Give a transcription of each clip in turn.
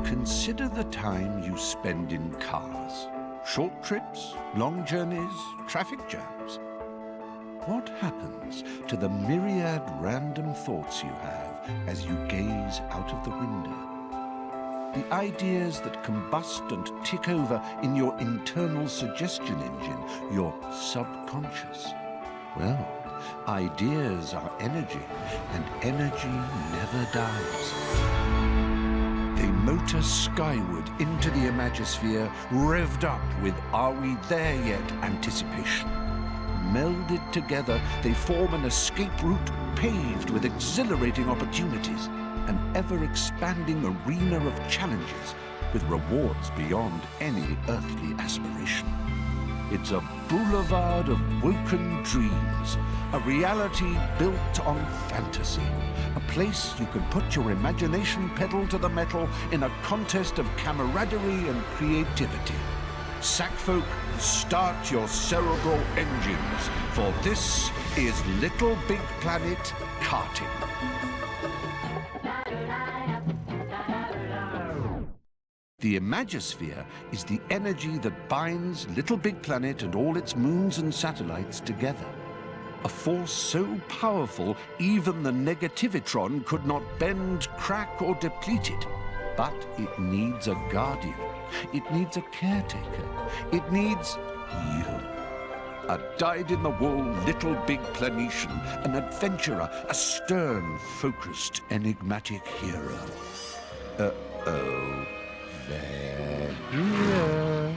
Consider the time you spend in cars. Short trips, long journeys, traffic jams. What happens to the myriad random thoughts you have as you gaze out of the window? The ideas that combust and tick over in your internal suggestion engine, your subconscious. Well, ideas are energy, and energy never dies. They motor skyward into the Imagosphere, revved up with "Are we there yet?" anticipation. Melded together, they form an escape route paved with exhilarating opportunities, an ever-expanding arena of challenges with rewards beyond any earthly aspiration. It's a boulevard of woken dreams, a reality built on fantasy, a place you can put your imagination pedal to the metal in a contest of camaraderie and creativity. Sackfolk, start your cerebral engines, for this is LittleBigPlanet Karting. The Imagosphere is the energy that binds LittleBigPlanet and all its moons and satellites together. A force so powerful, even the negativitron could not bend, crack, or deplete it. But it needs a guardian. It needs a caretaker. It needs you. A dyed-in-the-wool LittleBigPlanetian, an adventurer, a stern, focused, enigmatic hero. Uh-oh. They're here.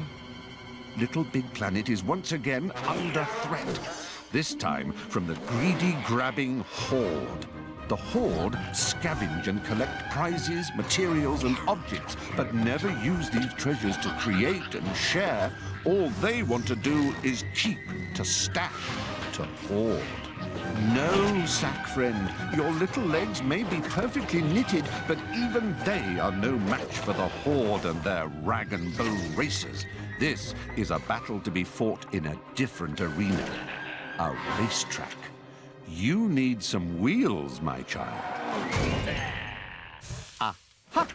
LittleBigPlanet is once again under threat. This time from the greedy, grabbing Horde. The Horde scavenge and collect prizes, materials, and objects, but never use these treasures to create and share. All they want to do is keep, to stash, to hoard. No, Sack friend, your little legs may be perfectly knitted, but even they are no match for the Horde and their rag and bone racers. This is a battle to be fought in a different arena, a racetrack. You need some wheels, my child. Aha!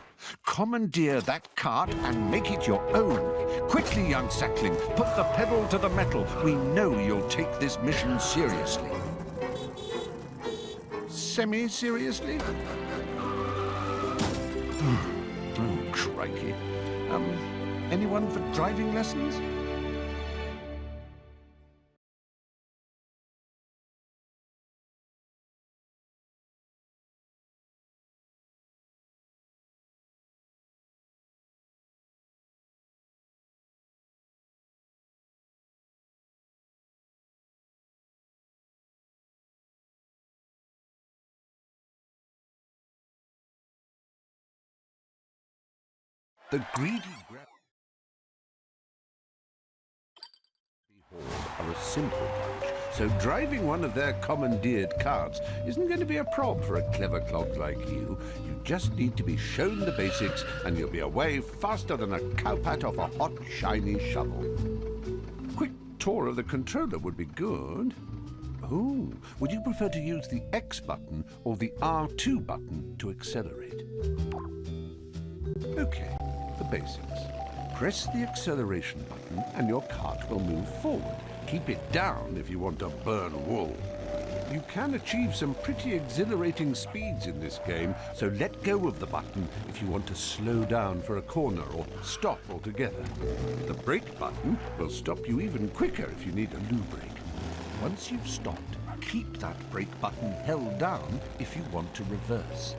Commandeer that cart and make it your own. Quickly, young sackling, put the pedal to the metal. We know you'll take this mission seriously. Semi-seriously? Oh, crikey. Anyone for driving lessons? The greedy Horde are a simple bunch, so driving one of their commandeered carts isn't going to be a prob for a clever clog like you. You just need to be shown the basics, and you'll be away faster than a cowpat off a hot, shiny shovel. Quick tour of the controller would be good. Oh, would you prefer to use the X button or the R2 button to accelerate? Okay. The basics. Press the acceleration button and your cart will move forward. Keep it down if you want to burn wool. You can achieve some pretty exhilarating speeds in this game, so let go of the button if you want to slow down for a corner or stop altogether. The brake button will stop you even quicker if you need a loo brake. Once you've stopped, keep that brake button held down if you want to reverse.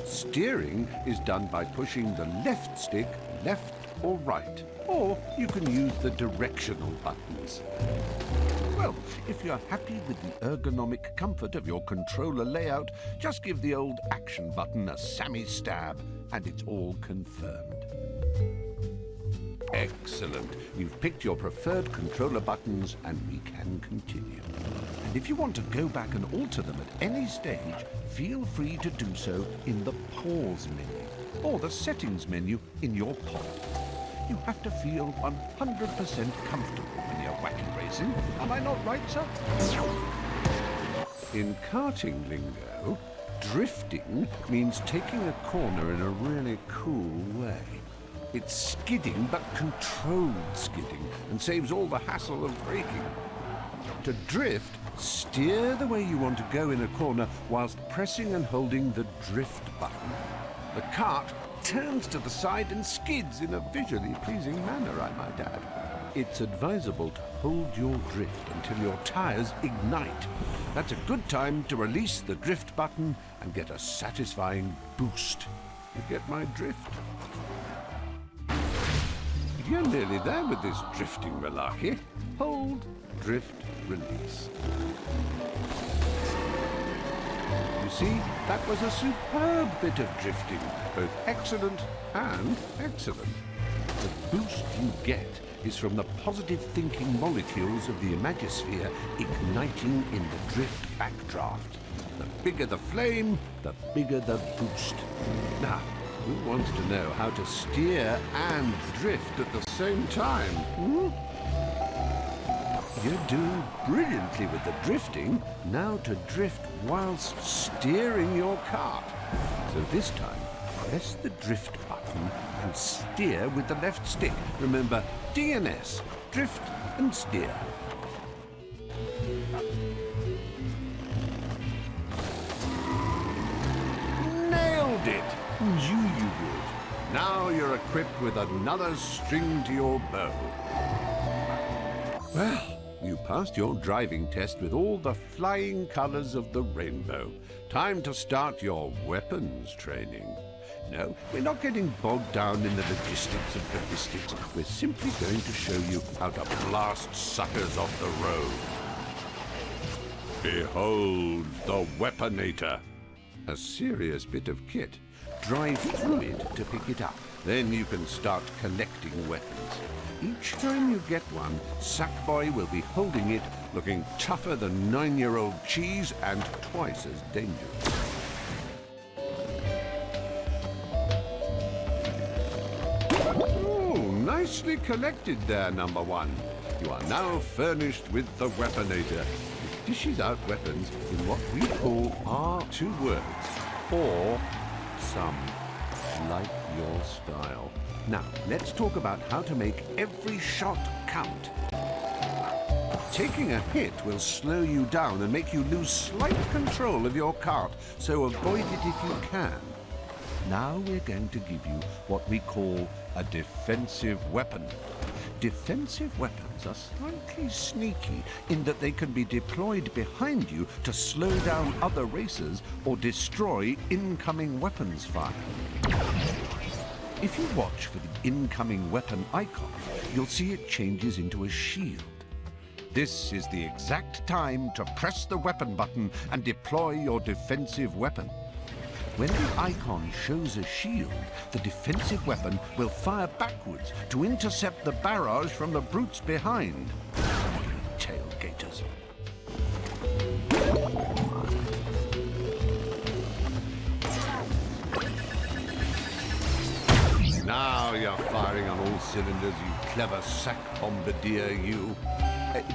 Steering is done by pushing the left stick left or right, or you can use the directional buttons. Well, if you're happy with the ergonomic comfort of your controller layout, just give the old action button a Sammy stab, and it's all confirmed. Excellent. You've picked your preferred controller buttons, and we can continue. And if you want to go back and alter them at any stage, feel free to do so in the Pause menu, or the Settings menu in your pod. You have to feel 100% comfortable when you're wacky racing. Am I not right, sir? In karting lingo, Drifting means taking a corner in a really cool way. It's skidding, but controlled skidding, and saves all the hassle of braking. To drift, steer the way you want to go in a corner whilst pressing and holding the drift button. The kart turns to the side and skids in a visually pleasing manner, I might add. It's advisable to hold your drift until your tires ignite. That's a good time to release the drift button and get a satisfying boost. You get my drift? You're nearly there with this drifting malarkey. Hold, drift, release. You see, that was a superb bit of drifting, both excellent and excellent. The boost you get is from the positive thinking molecules of the imagosphere igniting in the drift backdraft. The bigger the flame, the bigger the boost. Now, who wants to know how to steer and drift at the same time? You're doing brilliantly with the drifting. Now to drift whilst steering your kart. So this time, press the drift button and steer with the left stick. Remember, DNS, drift and steer. Nailed it! Knew you would. Now you're equipped with another string to your bow. Well, you passed your driving test with all the flying colours of the rainbow. Time to start your weapons training. No, we're not getting bogged down in the logistics of ballistics. We're simply going to show you how to blast suckers off the road. Behold the Weaponator. A serious bit of kit. Drive through it to pick it up. Then you can start collecting weapons. Each time you get one, Sackboy will be holding it, looking tougher than 9-year-old cheese and twice as dangerous. Oh, nicely collected there, number one. You are now furnished with the Weaponator. It dishes out weapons in what we call our 2 words, or some, like your style. Now, let's talk about how to make every shot count. Taking a hit will slow you down and make you lose slight control of your kart, so avoid it if you can. Now we're going to give you what we call a defensive weapon. Defensive weapons are slightly sneaky in that they can be deployed behind you to slow down other racers or destroy incoming weapons fire. If you watch for the incoming weapon icon, you'll see it changes into a shield. This is the exact time to press the weapon button and deploy your defensive weapon. When the icon shows a shield, the defensive weapon will fire backwards to intercept the barrage from the brutes behind. Tailgaters. Now you're firing on all cylinders, you clever sack bombardier, you.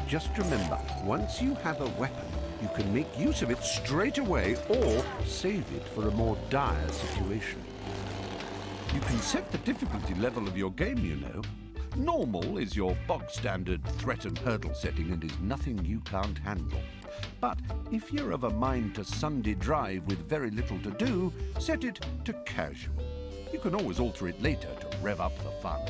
Just remember, once you have a weapon, you can make use of it straight away or save it for a more dire situation. You can set the difficulty level of your game, you know. Normal is your bog-standard threat and hurdle setting and is nothing you can't handle. But if you're of a mind to Sunday drive with very little to do, set it to casual. You can always alter it later to rev up the fun.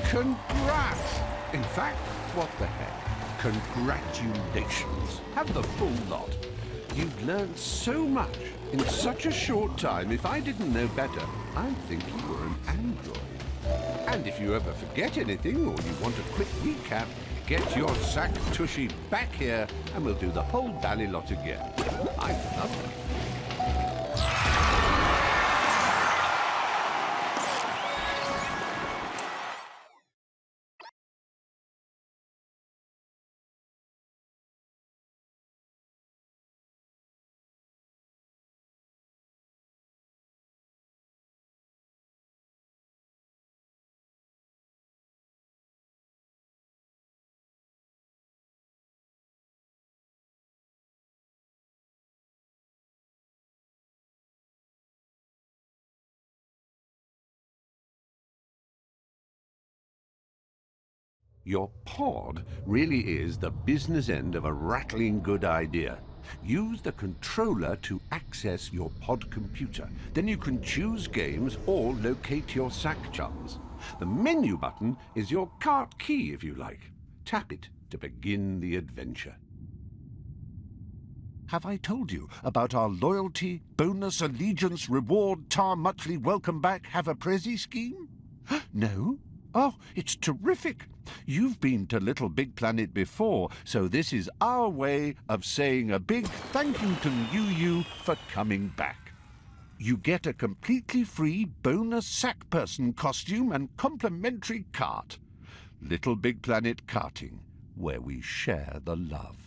Congrats! In fact, what the heck? Congratulations. Have the full lot. You've learned so much in such a short time. If I didn't know better, I'd think you were an android. And if you ever forget anything or you want a quick recap, get your sack tushy back here and we'll do the whole bally lot again. I love it. Your pod really is the business end of a rattling good idea. Use the controller to access your pod computer. Then you can choose games or locate your sack chums. The menu button is your cart key, if you like. Tap it to begin the adventure. Have I told you about our loyalty, bonus, allegiance, reward, tar, muchly welcome back, have a prezi scheme? No? Oh, it's terrific. You've been to Little Big Planet before, so this is our way of saying a big thank you to you for coming back. You get a completely free bonus sack person costume and complimentary cart. Little Big Planet Karting, where we share the love.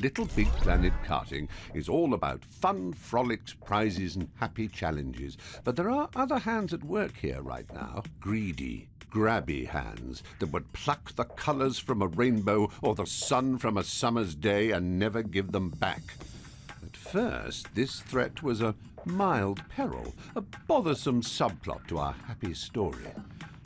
Little Big Planet Karting is all about fun, frolics, prizes and happy challenges. But there are other hands at work here right now. Greedy, grabby hands that would pluck the colours from a rainbow or the sun from a summer's day and never give them back. At first, this threat was a mild peril, a bothersome subplot to our happy story.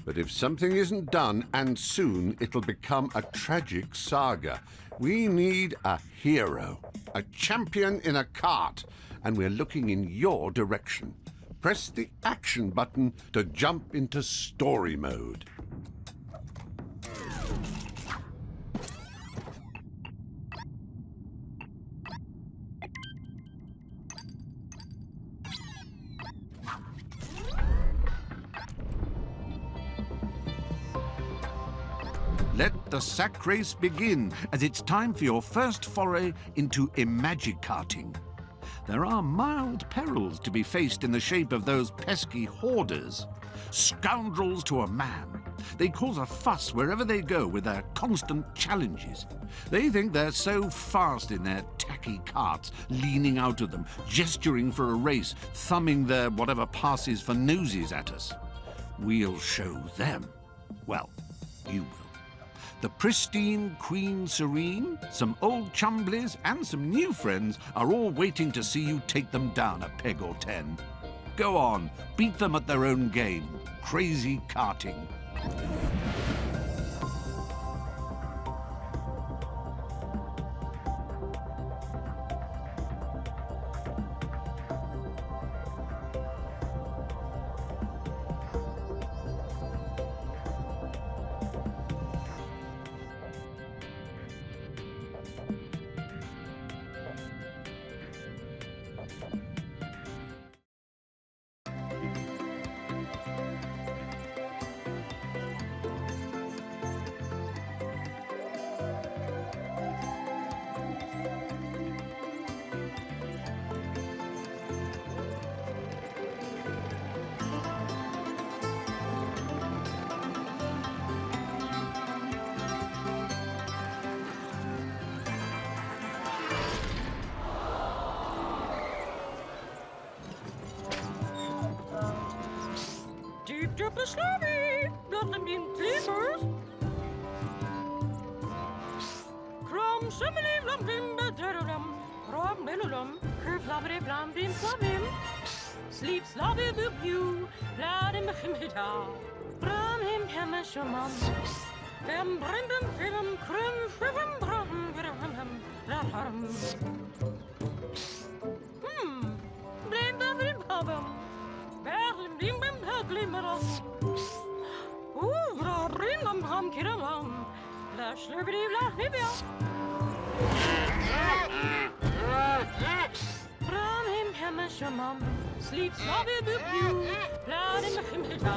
But if something isn't done, and soon, it'll become a tragic saga. We need a hero, a champion in a cart, and we're looking in your direction. Press the action button to jump into story mode. Let the sack race begin, as it's time for your first foray into imagikarting. There are mild perils to be faced in the shape of those pesky hoarders. Scoundrels to a man. They cause a fuss wherever they go with their constant challenges. They think they're so fast in their tacky carts, leaning out of them, gesturing for a race, thumbing their whatever passes for noses at us. We'll show them. Well, you will. The pristine Queen Serene, some old chumblies, and some new friends are all waiting to see you take them down a peg or 10. Go on, beat them at their own game. Crazy karting. Deep up the slurry, nothing in sleepers. Crom simile lumping bedrum, rom bellum, curve labre blamdim flavim. Sleep slavy the view, lad in the himita, bram him hemashamam. Them brindum film, crim, frivum, bram, virham, ratham. Blame the ribabum. Berlin, bim, bim, glimmeram. Bra, rinam, ham, kiramam. La slurby, la hibia. Bram him, hemashamam. Sleep, slavy, the pew. Lad in the himita.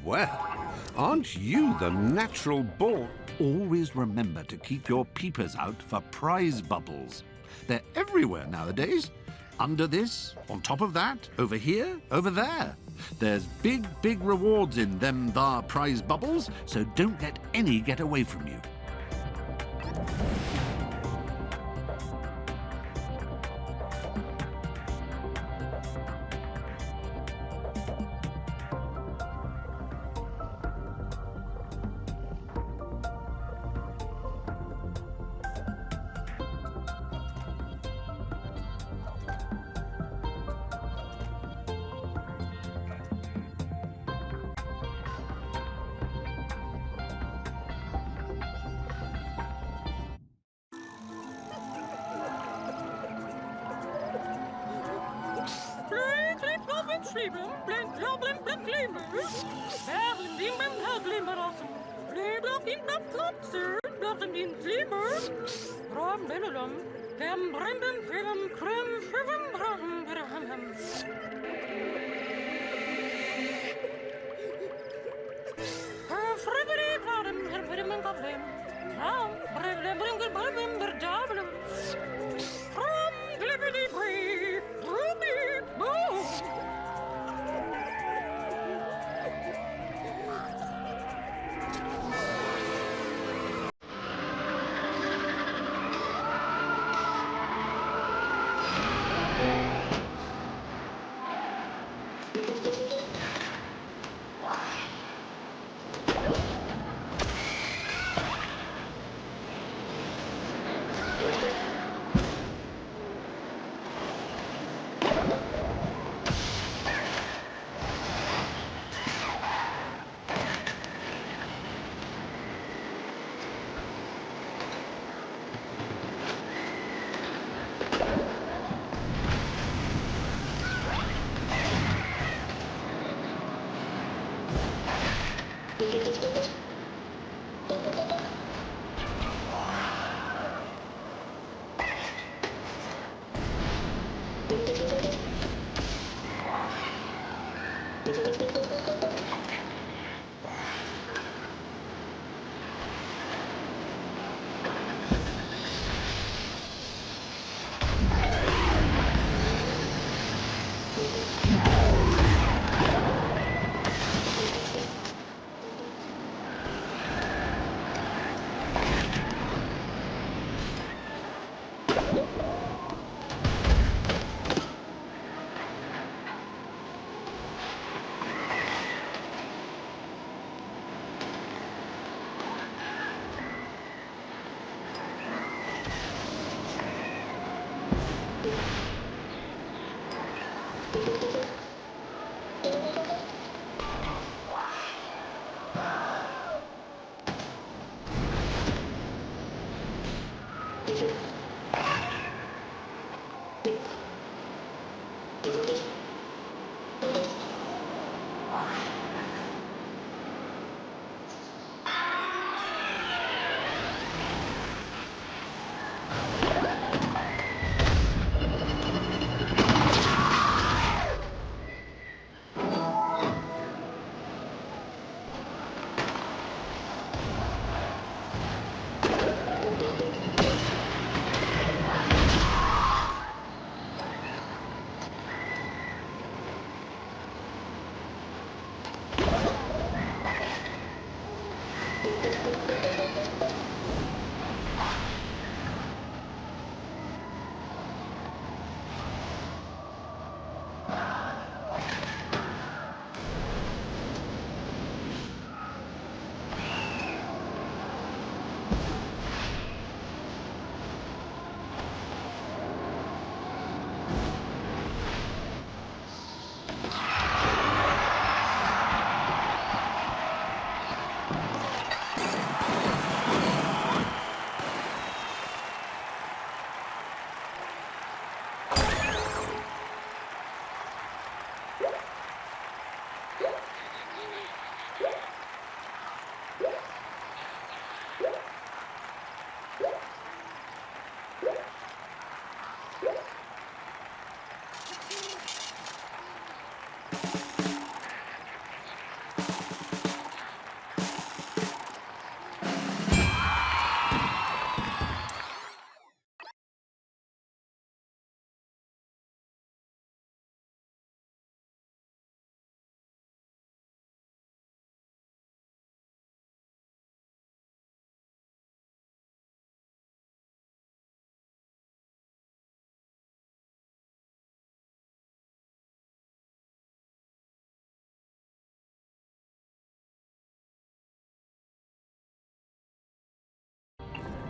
Well, aren't you the natural born? Always remember to keep your peepers out for prize bubbles. They're everywhere nowadays. Under this, on top of that, over here, over there. There's big, big rewards in them thar prize bubbles, so don't let any get away from you.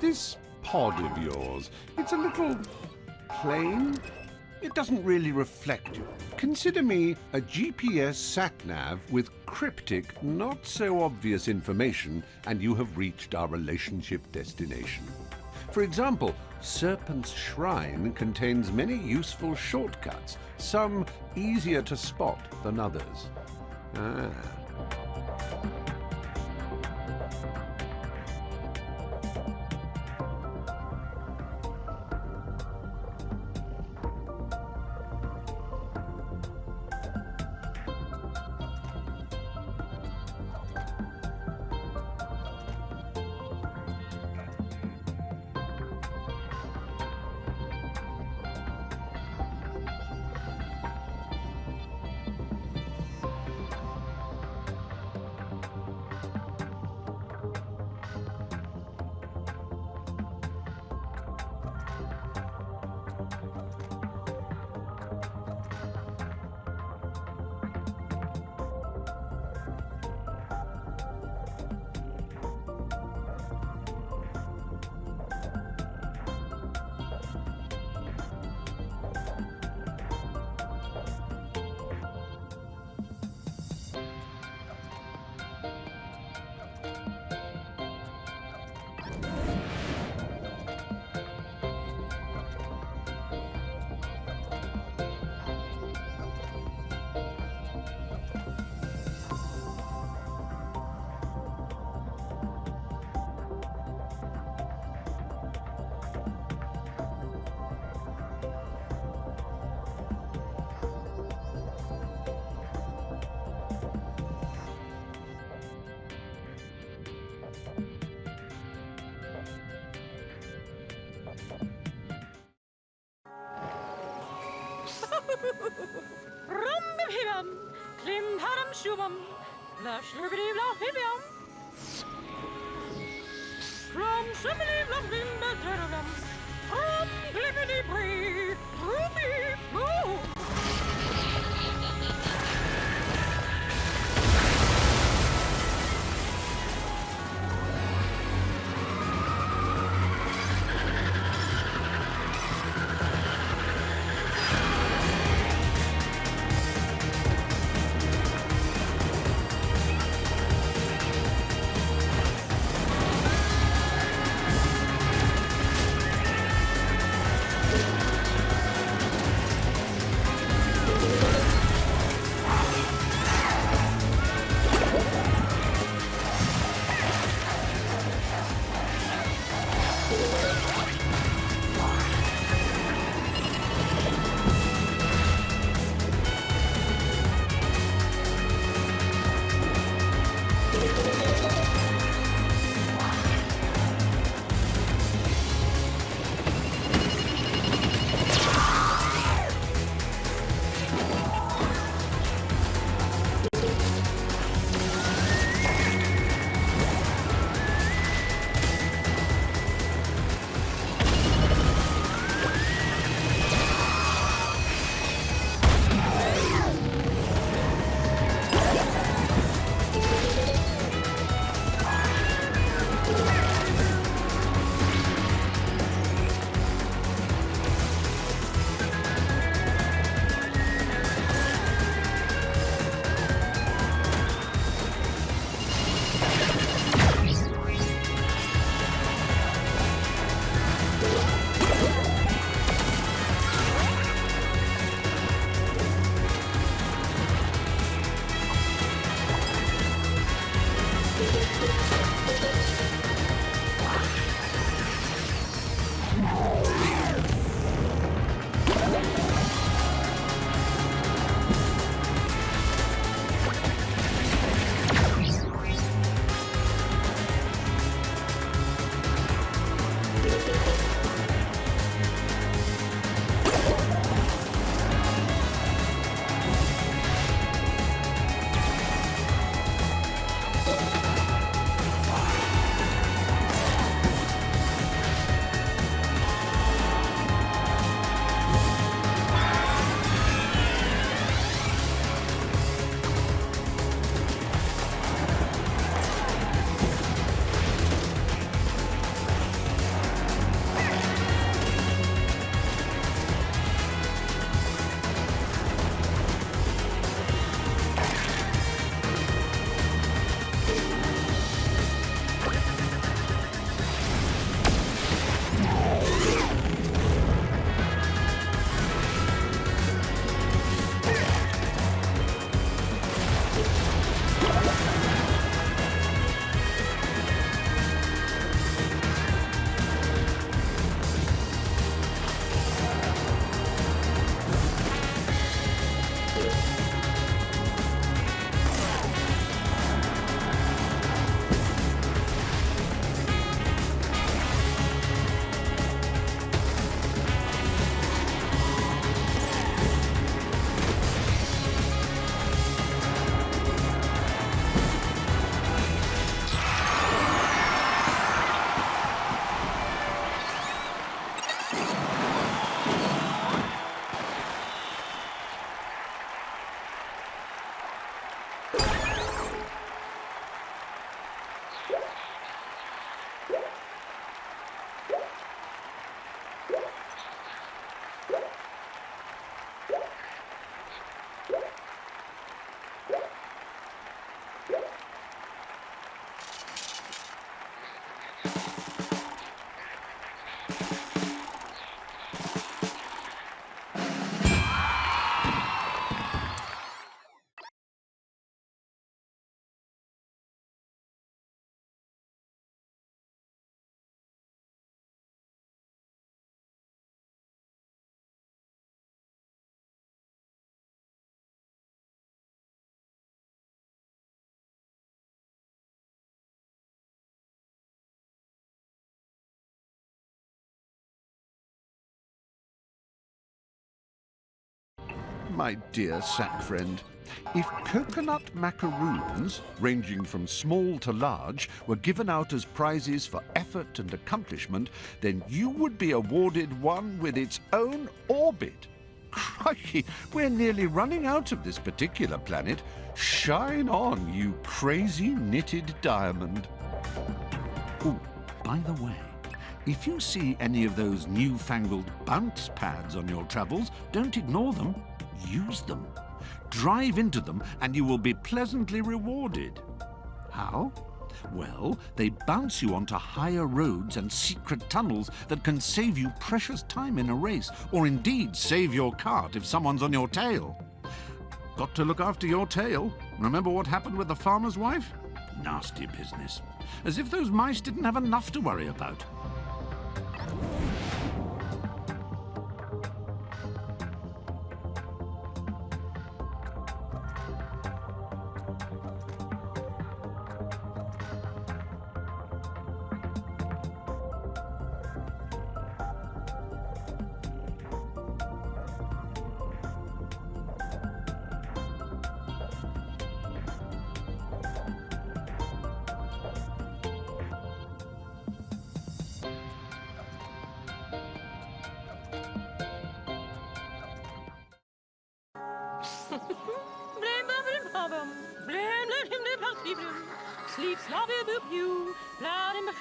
This pod of yours, it's a little plain. It doesn't really reflect you. Consider me a GPS sat-nav with cryptic, not so obvious information, and you have reached our relationship destination. For example, Serpent's Shrine contains many useful shortcuts, some easier to spot than others. Ah. Rum-bim-hibam, klim-haram-shubam, blush-lurgity-blah-hibam. Crum-shimmity-blum-bim-ba-da-da-dum, rum-glippity-bree, ruby-boo. My dear sack friend, if coconut macaroons, ranging from small to large, were given out as prizes for effort and accomplishment, then you would be awarded one with its own orbit. Crikey, we're nearly running out of this particular planet. Shine on, you crazy knitted diamond. Oh, by the way, if you see any of those newfangled bounce pads on your travels, don't ignore them. Use them. Drive into them and you will be pleasantly rewarded. How? Well, they bounce you onto higher roads and secret tunnels that can save you precious time in a race, or indeed save your cart if someone's on your tail. Got to look after your tail. Remember what happened with the farmer's wife? Nasty business. As if those mice didn't have enough to worry about. Sleep, slobby, boop, you, blood in the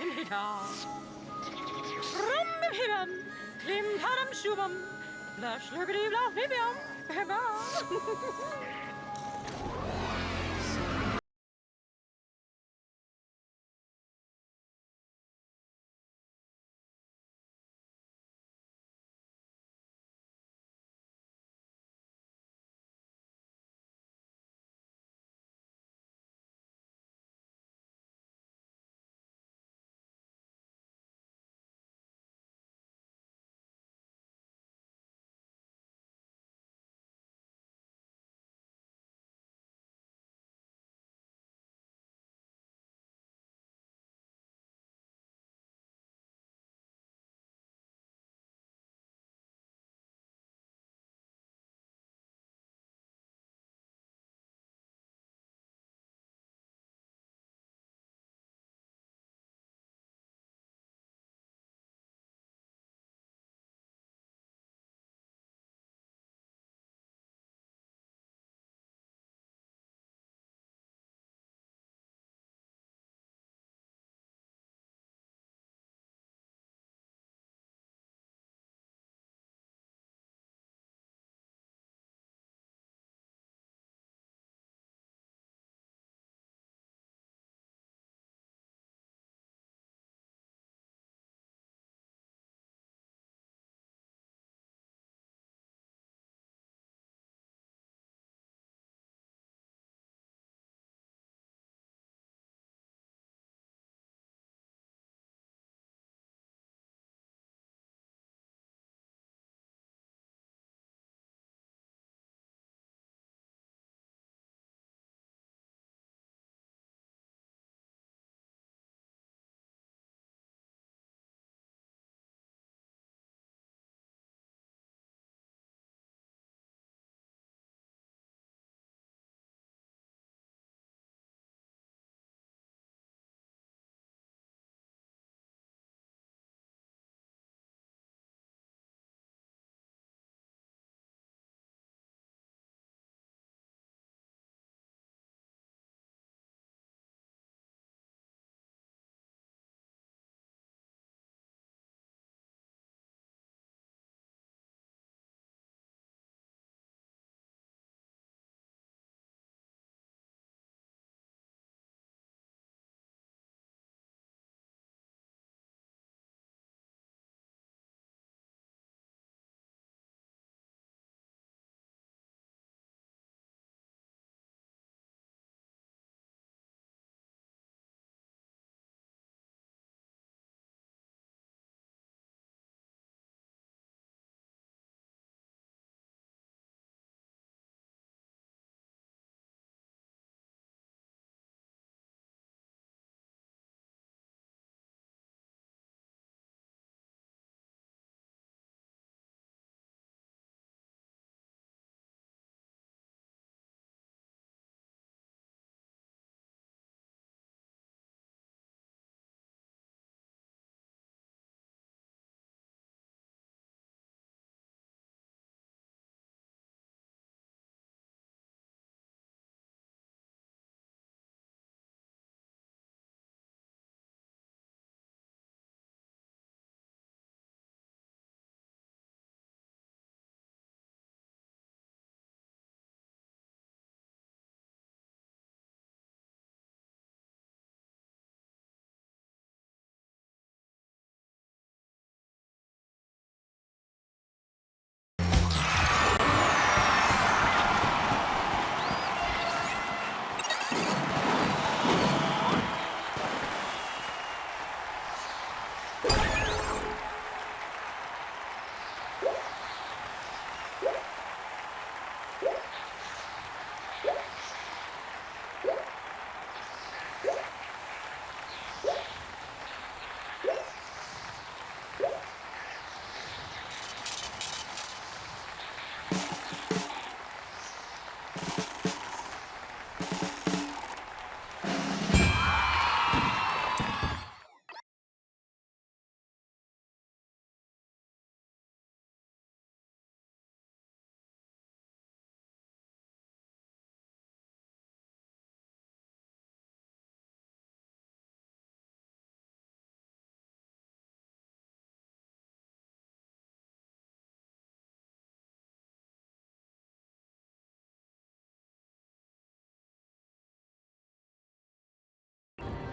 Klim, hadam, shubam, blush, lurgity, blah,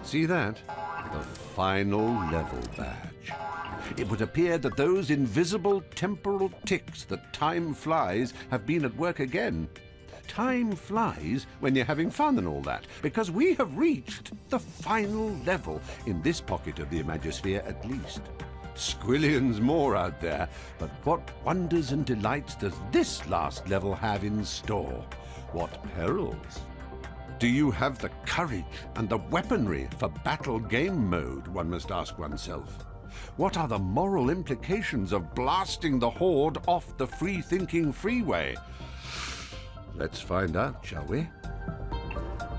See that? The final level badge. It would appear that those invisible temporal ticks that time flies have been at work again. Time flies when you're having fun and all that, because we have reached the final level, in this pocket of the Imagisphere at least. Squillions more out there, but what wonders and delights does this last level have in store? What perils? Do you have the courage and the weaponry for battle game mode, one must ask oneself? What are the moral implications of blasting the Horde off the free-thinking freeway? Let's find out, shall we?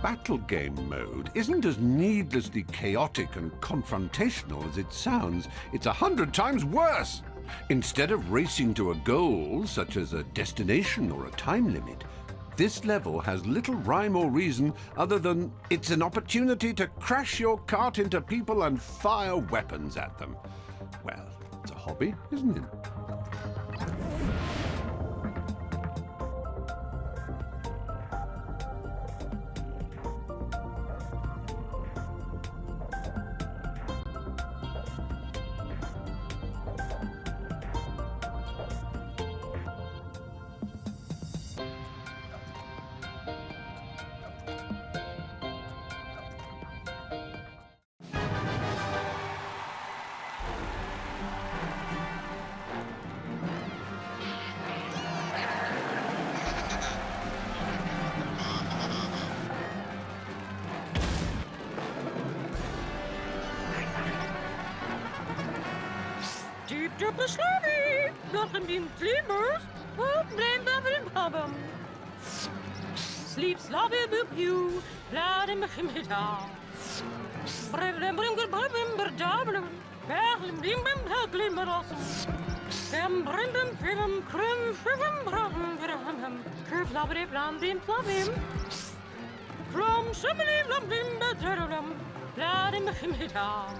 Battle game mode isn't as needlessly chaotic and confrontational as it sounds. It's 100 times worse. Instead of racing to a goal, such as a destination or a time limit, this level has little rhyme or reason other than it's an opportunity to crash your kart into people and fire weapons at them. Well, it's a hobby, isn't it? Dubbele slurry, nog een dien klimmers, op blij babbelen babben. Sleep slobby boop you, blad in begin middag. Brevlen bringer brevlen berdabbelen, berglen bim glimmer awesome. Hem brinden vivem krum vivem brachen verhem, curve labbere bland in plavim. Krom shimmely lumpim bedrulum, blad in begin middag.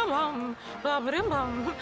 bum, bum, bum, bum,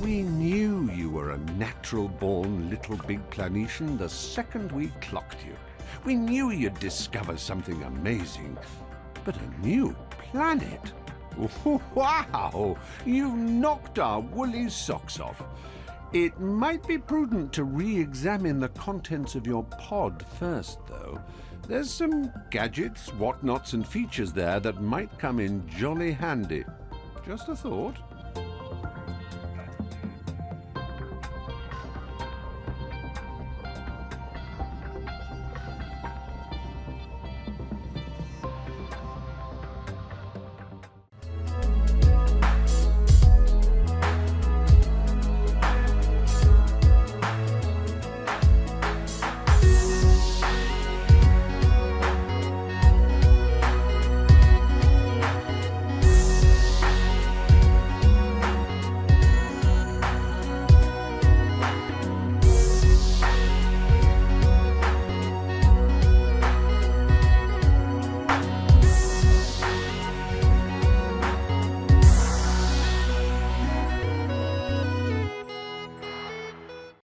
We knew you were a natural-born Little Big Planetian the second we clocked you. We knew you'd discover something amazing. But a new planet? Wow! You've knocked our woolly socks off. It might be prudent to re-examine the contents of your pod first, though. There's some gadgets, whatnots, and features there that might come in jolly handy. Just a thought.